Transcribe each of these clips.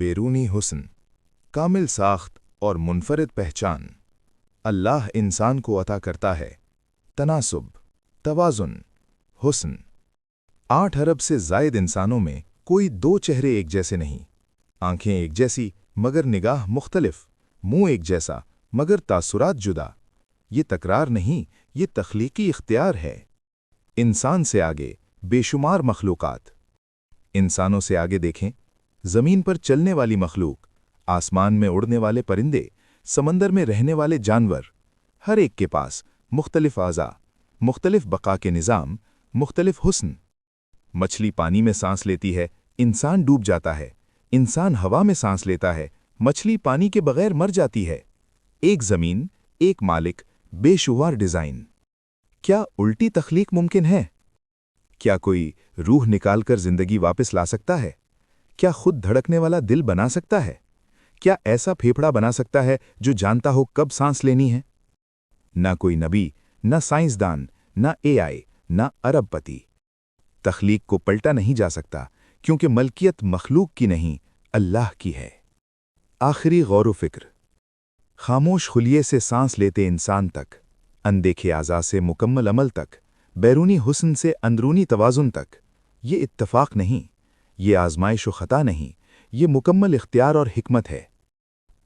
بیرونی حسن، کامل ساخت اور منفرد پہچان اللہ انسان کو عطا کرتا ہے۔ تناسب، توازن، حسن۔ 8 ارب سے زائد انسانوں میں کوئی 2 چہرے ایک جیسے نہیں، آنکھیں ایک جیسی مگر نگاہ مختلف، منہ ایک جیسا مگر تاثرات جدا۔ یہ تکرار نہیں، یہ تخلیقی اختیار ہے۔ انسان سے آگے بے شمار مخلوقات۔ انسانوں سے آگے دیکھیں، زمین پر چلنے والی مخلوق، آسمان میں اڑنے والے پرندے، سمندر میں رہنے والے جانور، ہر ایک کے پاس مختلف اعضاء، مختلف بقا کے نظام، مختلف حسن۔ مچھلی پانی میں سانس لیتی ہے، انسان ڈوب جاتا ہے۔ انسان ہوا میں سانس لیتا ہے، مچھلی پانی کے بغیر مر جاتی ہے۔ ایک زمین، ایک مالک، بے شمار ڈیزائن۔ کیا الٹی تخلیق ممکن ہے؟ کیا کوئی روح نکال کر زندگی واپس لا سکتا ہے؟ کیا خود دھڑکنے والا دل بنا سکتا ہے؟ کیا ایسا پھیپھڑا بنا سکتا ہے جو جانتا ہو کب سانس لینی ہے؟ نہ کوئی نبی، نہ سائنسدان، نہ اے آئی، نہ ارب پتی۔ تخلیق کو پلٹا نہیں جا سکتا کیونکہ ملکیت مخلوق کی نہیں، اللہ کی ہے۔ آخری غور و فکر۔ خاموش خلیے سے سانس لیتے انسان تک، اندیکھے اعضاء سے مکمل عمل تک، بیرونی حسن سے اندرونی توازن تک، یہ اتفاق نہیں، یہ آزمائش و خطا نہیں، یہ مکمل اختیار اور حکمت ہے۔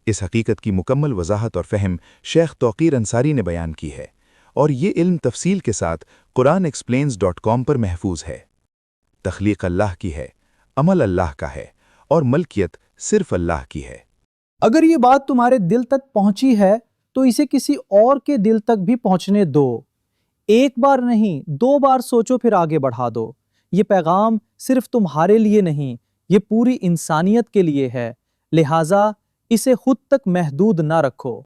اس حقیقت کی مکمل وضاحت اور فہم شیخ توقیر انصاری نے بیان کی ہے، اور یہ علم تفصیل کے ساتھ quranexplains.com پر محفوظ ہے۔ تخلیق اللہ کی ہے، عمل اللہ کا ہے، اور ملکیت صرف اللہ کی ہے۔ اگر یہ بات تمہارے دل تک پہنچی ہے تو اسے کسی اور کے دل تک بھی پہنچنے دو۔ ایک بار نہیں، 2 بار سوچو پھر آگے بڑھا دو۔ یہ پیغام صرف تمہارے لیے نہیں، یہ پوری انسانیت کے لیے ہے، لہٰذا اسے خود تک محدود نہ رکھو۔